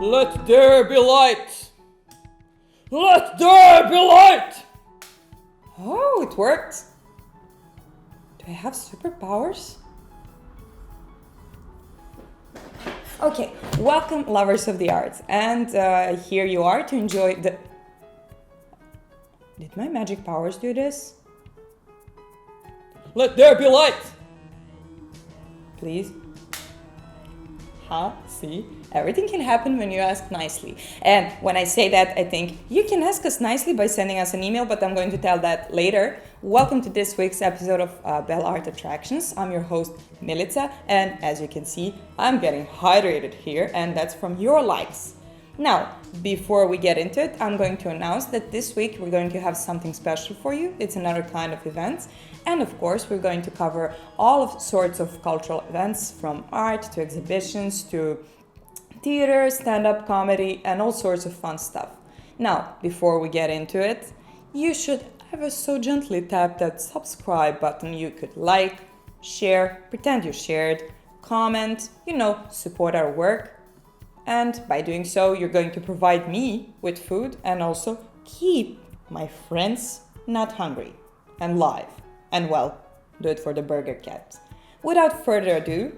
Let there be light! Let there be light! Oh, it worked. Do I have superpowers? Okay, welcome lovers of the arts. And here you are to enjoy the... Did my magic powers do this? Let there be light! Please. See? Everything can happen when you ask nicely. And when I say that, I think you can ask us nicely by sending us an email, but I'm going to tell that later. Welcome to this week's episode of Bell Art Attractions. I'm your host, Milica, and as you can see, I'm getting hydrated here, and that's from your likes. Now, before we get into it, I'm going to announce that this week we're going to have something special for you. It's another kind of event. And of course, we're going to cover all sorts of cultural events, from art to exhibitions to theater, stand-up comedy, and all sorts of fun stuff. Now, before we get into it, you should ever so gently tap that subscribe button. You could like, share, pretend you shared, comment, support our work. And by doing so, you're going to provide me with food and also keep my friends not hungry and live. And well, do it for the burger cat. Without further ado,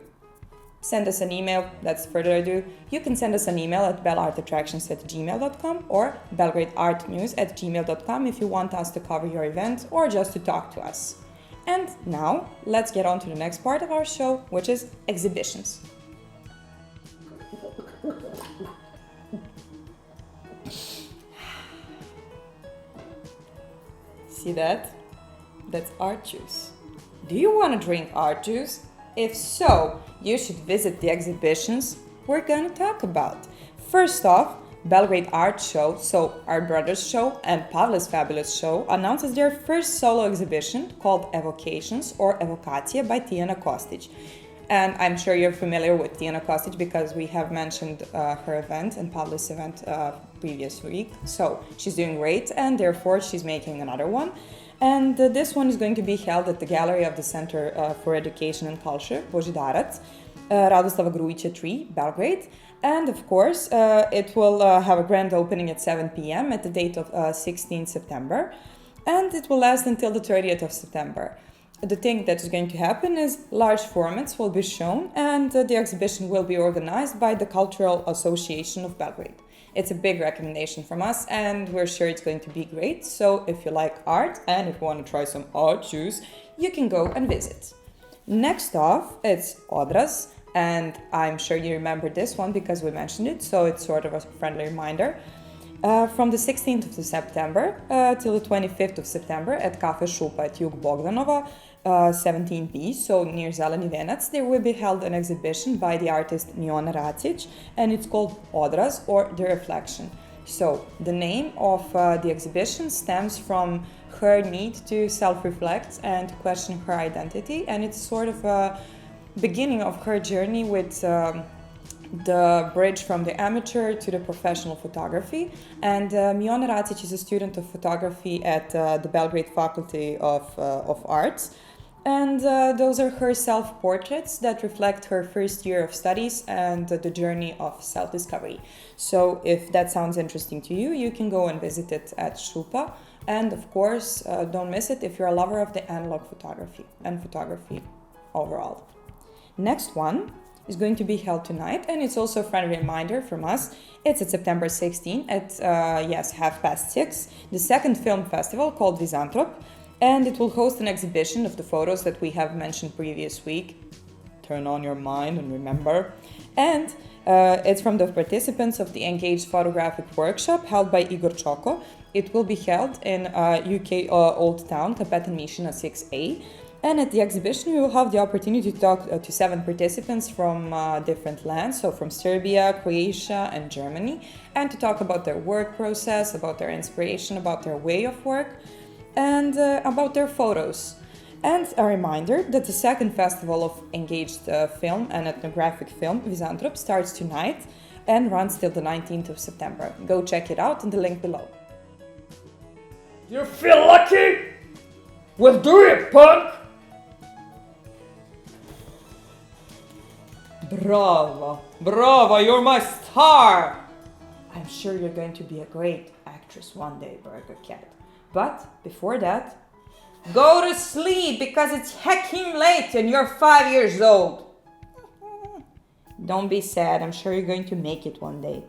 send us an email. That's further ado. You can send us an email at bellartattractions@gmail.com or belgradeartnews@gmail.com if you want us to cover your event or just to talk to us. And now, let's get on to the next part of our show, which is exhibitions. See that? That's art juice. Do you want to drink art juice? If so, you should visit the exhibitions we're going to talk about. First off, Belgrade Art Show, so Art Brothers Show and Pavle's Fabulous Show announces their first solo exhibition called Evokations or Evokacije by Tijana Kostić. And I'm sure you're familiar with Tijana Kostić because we have mentioned her event and Pavle's event previous week. So she's doing great and therefore she's making another one. And this one is going to be held at the gallery of the Center for Education and Culture, Božidarac, Radoslava Grujića 3, Belgrade. And of course, it will have a grand opening at 7 p.m. at the date of 16 September. And it will last until the 30th of September. The thing that is going to happen is large formats will be shown and the exhibition will be organized by the Cultural Association of Belgrade. It's a big recommendation from us and we're sure it's going to be great. So if you like art and if you want to try some art juice, you can go and visit. Next off, it's Odraz, and I'm sure you remember this one because we mentioned it, so it's sort of a friendly reminder. From the 16th of September till the 25th of September at Cafe Šupa at Jug Bogdanova, 17B, so near Zeleni Venac, there will be held an exhibition by the artist Mione Racić, and it's called Odraz or The Reflection. So the name of the exhibition stems from her need to self-reflect and question her identity, and it's sort of a beginning of her journey with the bridge from the amateur to the professional photography. And Mione Racić is a student of photography at the Belgrade Faculty of Arts. And those are her self-portraits that reflect her first year of studies and the journey of self-discovery. So if that sounds interesting to you, you can go and visit it at Šupa. And of course, don't miss it if you're a lover of the analog photography and photography overall. Next one is going to be held tonight, and it's also a friendly reminder from us. It's at September 16 at 6:30, the second film festival called Vizantrop, and it will host an exhibition of the photos that we have mentioned previous week. Turn on your mind and remember. And it's from the participants of the Engaged Photographic Workshop held by Igor Čok. It will be held in UK Old Town, Kapetan Mišina 6A. And at the exhibition, you will have the opportunity to talk to 7 participants from different lands, so from Serbia, Croatia, and Germany, and to talk about their work process, about their inspiration, about their way of work, and about their photos. And a reminder that the second festival of engaged film and ethnographic film, Vizantrop, starts tonight and runs till the 19th of September. Go check it out in the link below. You feel lucky? Well, do it, punk! Bravo, bravo, you're my star! I'm sure you're going to be a great actress one day, Burger Cat. But before that, go to sleep because it's hecking late and you're 5 years old. Don't be sad, I'm sure you're going to make it one day.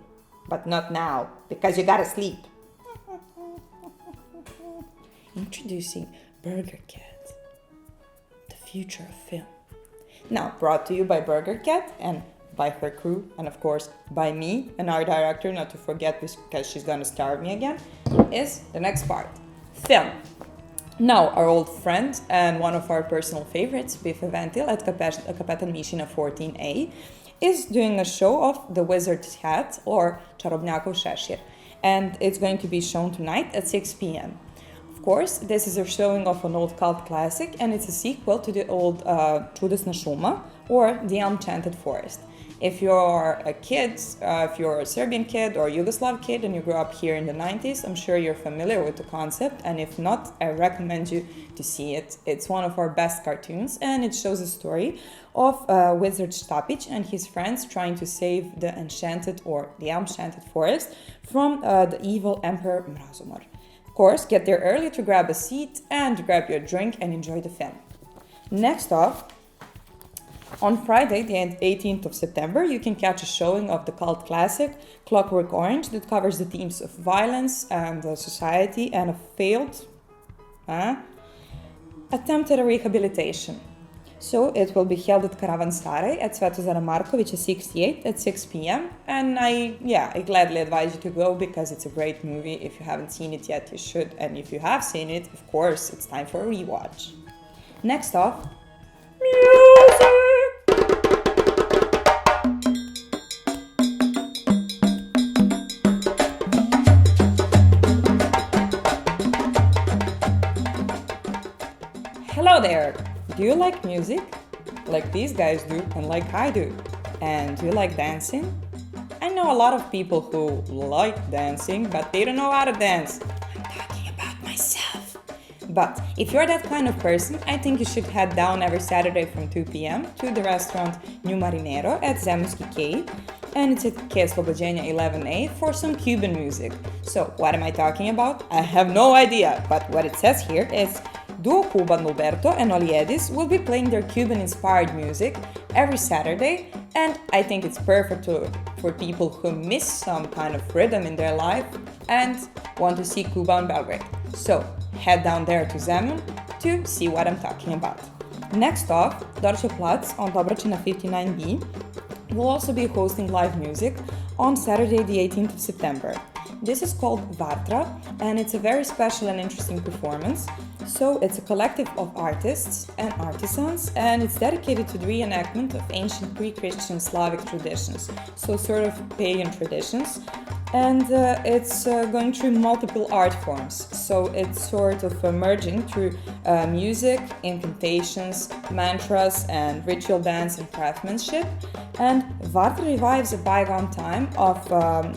But not now, because you gotta sleep. Introducing Burger Cat, the future of film. Now, brought to you by Burger Cat and by her crew, and of course by me and our director, not to forget this because she's gonna starve me again, is the next part, film. Now, our old friend and one of our personal favorites, Biff Ventil at Kapetan Mishina 14A, is doing a show of The Wizard's Hat or Čarobnjakov Šešir, and it's going to be shown tonight at 6 p.m. Of course, this is a showing of an old cult classic, and it's a sequel to the old Čudesna šuma or The Enchanted Forest. If you're a kid, if you're a Serbian kid or Yugoslav kid and you grew up here in the 90s, I'm sure you're familiar with the concept, and if not, I recommend you to see it. It's one of our best cartoons, and it shows a story of Wizard Štapić and his friends trying to save the enchanted forest from the evil Emperor Mrazomor. Of course, get there early to grab a seat and grab your drink and enjoy the film. Next off, on Friday, the 18th of September, you can catch a showing of the cult classic Clockwork Orange that covers the themes of violence and society and a failed attempt at a rehabilitation. So it will be held at Karavan Stare at Svetozara Markovića 68 at 6 p.m. And I gladly advise you to go because it's a great movie. If you haven't seen it yet, you should. And if you have seen it, of course, it's time for a rewatch. Next off, music! Hello there! Do you like music? Like these guys do and like I do. And do you like dancing? I know a lot of people who like dancing, but they don't know how to dance. I'm talking about myself. But if you're that kind of person, I think you should head down every Saturday from 2 p.m. to the restaurant New Marinero at Zemunski K, and it's at K Slobođenja 11A for some Cuban music. So what am I talking about? I have no idea, but what it says here is duo Kuba, Nolberto and Oleidys will be playing their Cuban-inspired music every Saturday, and I think it's perfect for people who miss some kind of rhythm in their life and want to see Kuba in Belgrade. So head down there to Zemun to see what I'm talking about. Next off, Dorče Plac on Dobračina 59B will also be hosting live music on Saturday the 18th of September. This is called Vartra, and it's a very special and interesting performance. So it's a collective of artists and artisans, and it's dedicated to the reenactment of ancient pre-Christian Slavic traditions, so sort of pagan traditions. And it's going through multiple art forms, so it's sort of merging through music, incantations, mantras, and ritual dance and craftsmanship. And Vartra revives a bygone time of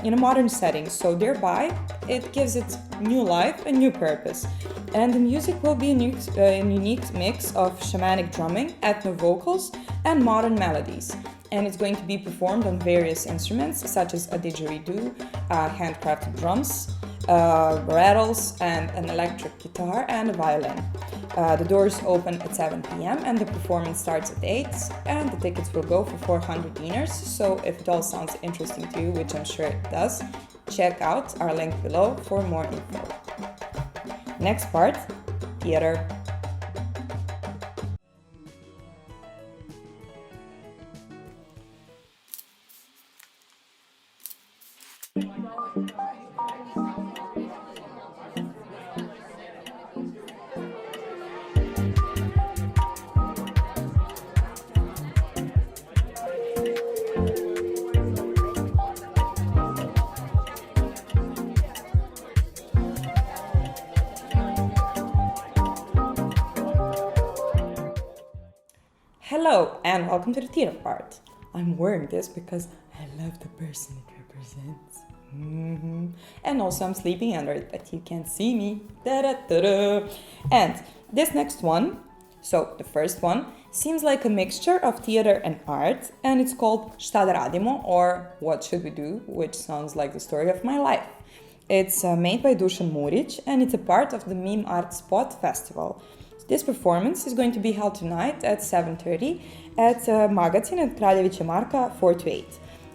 in a modern setting, so thereby it gives it new life and new purpose. And the music will be a unique mix of shamanic drumming, ethno vocals, and modern melodies. And it's going to be performed on various instruments such as a didgeridoo, handcrafted drums, rattles, and an electric guitar and a violin. The doors open at 7 p.m. and the performance starts at 8, and the tickets will go for 400 dinars. So if it all sounds interesting to you, which I'm sure it does, check out our link below for more info. Next part, theater. Hello and welcome to the theater part. I'm wearing this because I love the person it represents. And also I'm sleeping under it, but you can't see me. Da-da-da-da. And this next one So the first one seems like a mixture of theater and art, and it's called Šta da radimo, or What Should We Do, which sounds like the story of my life. It's made by Dušan Murić, and it's a part of the Meme Art Spot Festival. This performance is going to be held tonight at 7:30 at Magazin at Kraljevića Marka 4 to 8.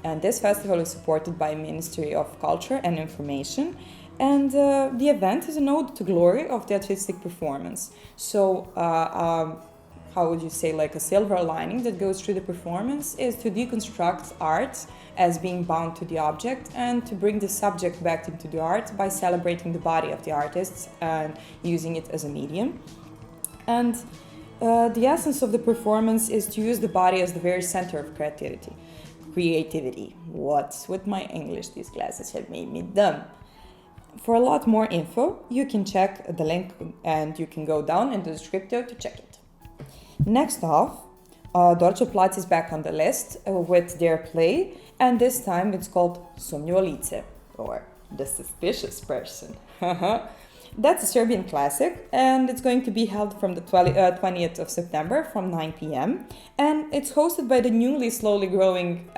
And this festival is supported by Ministry of Culture and Information. And the event is an ode to glory of the artistic performance. So, how would you say, like a silver lining that goes through the performance is to deconstruct art as being bound to the object and to bring the subject back into the art by celebrating the body of the artists and using it as a medium. And the essence of the performance is to use the body as the very center of creativity. What's with my English? These classes have made me dumb. For a lot more info, you can check the link and you can go down in the descriptor to check it. Next off, Dorče Plac is back on the list with their play, and this time it's called Sumnjivo Lice, or The Suspicious Person. That's a Serbian classic, and it's going to be held from the 20th of September from 9 p.m. And it's hosted by the newly slowly growing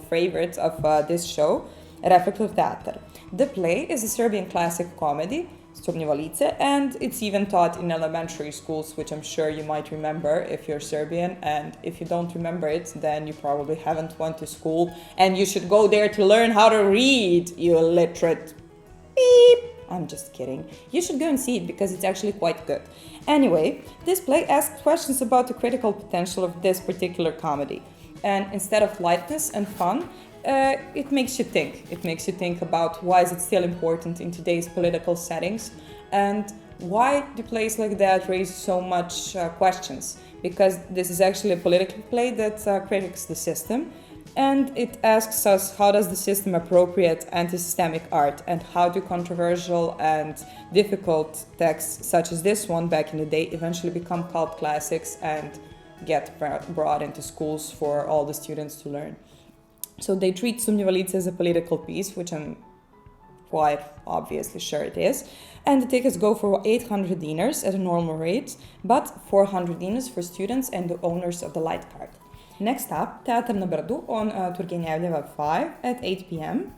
favorite of this show, Reflektor Teatar. The play is a Serbian classic comedy, Sumnjivo Lice, and it's even taught in elementary schools, which I'm sure you might remember if you're Serbian, and if you don't remember it, then you probably haven't went to school, and you should go there to learn how to read, you illiterate. Beep! I'm just kidding. You should go and see it because it's actually quite good. Anyway, this play asks questions about the critical potential of this particular comedy, and instead of lightness and fun, it makes you think. It makes you think about why is it still important in today's political settings, and why do plays like that raise so much questions. Because this is actually a political play that critiques the system, and it asks us how does the system appropriate anti-systemic art, and how do controversial and difficult texts such as this one back in the day eventually become cult classics and get brought into schools for all the students to learn. So they treat Sumnjivo Lice as a political piece, which I'm quite obviously sure it is. And the tickets go for 800 dinars at a normal rate, but 400 dinars for students and the owners of the light card. Next up, Teatar na Brdu on Turgenjevljeva 5 at 8 p.m.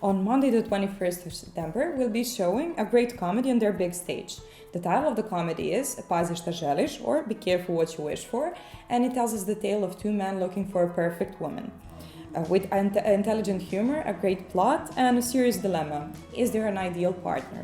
On Monday the 21st of September, we'll be showing a great comedy on their big stage. The title of the comedy is Pazi šta želiš, or Be Careful What You Wish For, and it tells us the tale of two men looking for a perfect woman. With intelligent humor, a great plot, and a serious dilemma. Is there an ideal partner?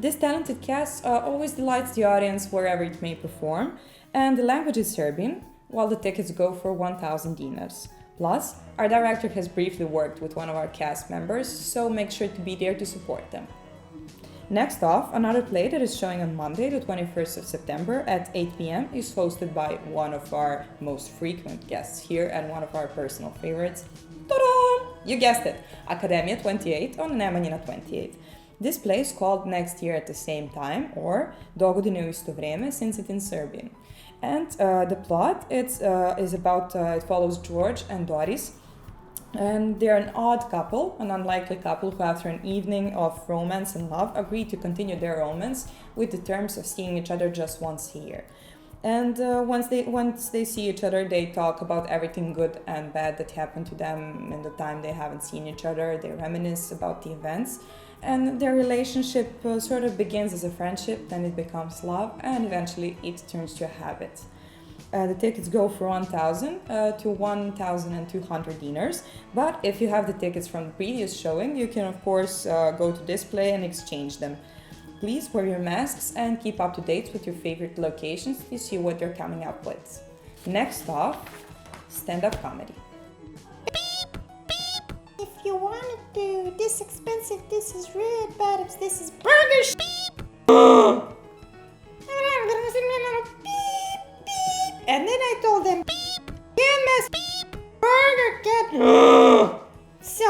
This talented cast always delights the audience wherever it may perform, and the language is Serbian, while the tickets go for 1,000 dinars. Plus, our director has briefly worked with one of our cast members, so make sure to be there to support them. Next off, another play that is showing on Monday, the 21st of September at 8 p.m. is hosted by one of our most frequent guests here and one of our personal favorites. Ta-da! You guessed it! Akademija 28 on Nemanjina 28. This play is called Next Year at the Same Time, or Dogodine Isto Vreme, since it's in Serbian. And the plot is about, it follows George and Doris. And they're an odd couple, an unlikely couple who after an evening of romance and love agree to continue their romance with the terms of seeing each other just once a year. And once they see each other, they talk about everything good and bad that happened to them in the time they haven't seen each other. They reminisce about the events, and their relationship sort of begins as a friendship, then it becomes love, and eventually it turns to a habit. The tickets go for 1,000 to 1,200 dinars, but if you have the tickets from the previous showing, you can of course go to this play and exchange them. Please wear your masks and keep up to date with your favorite locations to see what they're coming up with. Next off, stand-up comedy. Beep, beep. If you want to do this expensive, this is red bottoms, this is burger beep. Beep, beep. And then I told them, beep, canvas, beep, burger cat. So,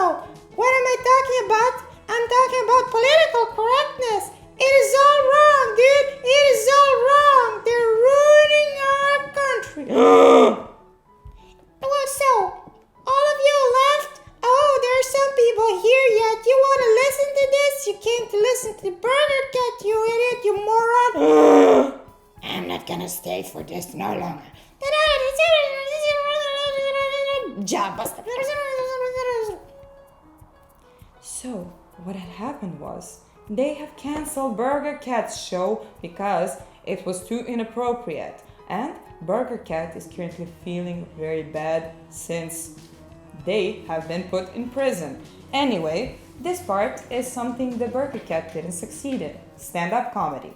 what am I talking about? I'm talking about political correctness. It is all wrong, dude. It is all wrong. They're ruining our country. Well, so, all of you left? Oh, there are some people here yet. You want to listen to this? You came to listen to the burger cat, you idiot, you moron. I'm not gonna stay for this no longer. So, what had happened was, they have cancelled Burger Cat's show because it was too inappropriate. And Burger Cat is currently feeling very bad since they have been put in prison. Anyway, this part is something the Burger Cat didn't succeed in, stand-up comedy.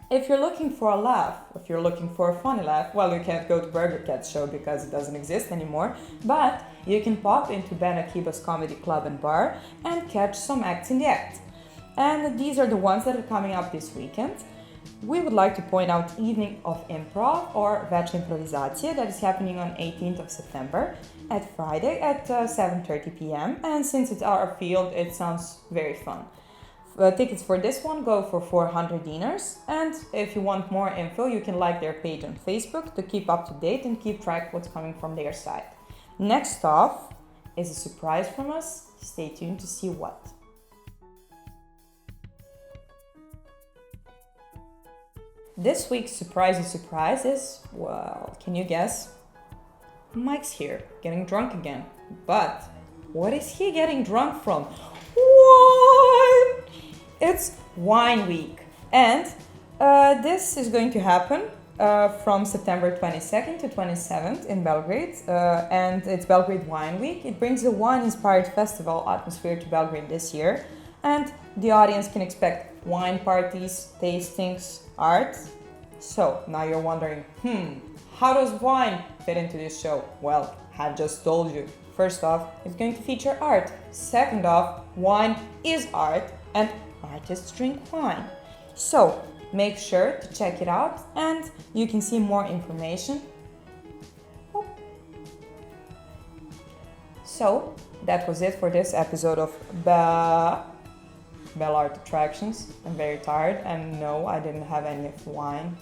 If you're looking for a laugh, if you're looking for a funny laugh, well, you can't go to Burger Cat's show because it doesn't exist anymore, but you can pop into Ben Akiba's comedy club and bar and catch some acts in the act. And these are the ones that are coming up this weekend. We would like to point out Evening of Improv or Večer improvizacije that is happening on 18th of September at Friday at 7:30 p.m. And since it's our field, it sounds very fun. Tickets for this one go for 400 dinars, and if you want more info, you can like their page on Facebook to keep up to date and keep track what's coming from their side. Next off is a surprise from us. Stay tuned to see what. This week's surprise is, well, can you guess? Mike's here, getting drunk again. But what is he getting drunk from? What? It's wine week. And this is going to happen from September 22nd to 27th in Belgrade. And it's Belgrade Wine Week. It brings a wine-inspired festival atmosphere to Belgrade this year. And the audience can expect wine parties, tastings, art. So now you're wondering, how does wine fit into this show? Well, I've just told you. First off, it's going to feature art. Second off, wine is art and artists drink wine. So make sure to check it out and you can see more information. So that was it for this episode of Bell Art Attractions. I'm very tired and no, I didn't have any of wine.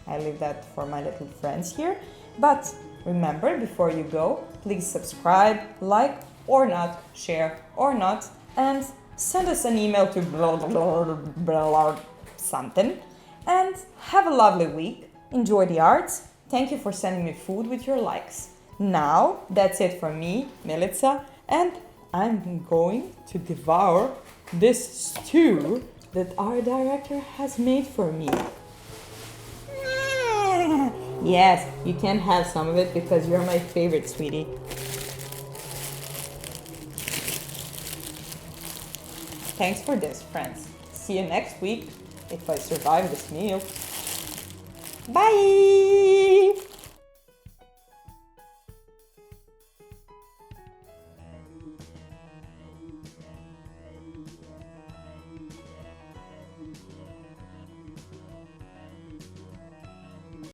I leave that for my little friends here. But remember, before you go, please subscribe, like or not, share or not, and send us an email to something. And have a lovely week. Enjoy the arts. Thank you for sending me food with your likes. Now, that's it for me, Milica, and I'm going to devour this stew that our director has made for me. Yes, you can have some of it because you're my favorite, sweetie. Thanks for this, friends. See you next week if I survive this meal. Bye!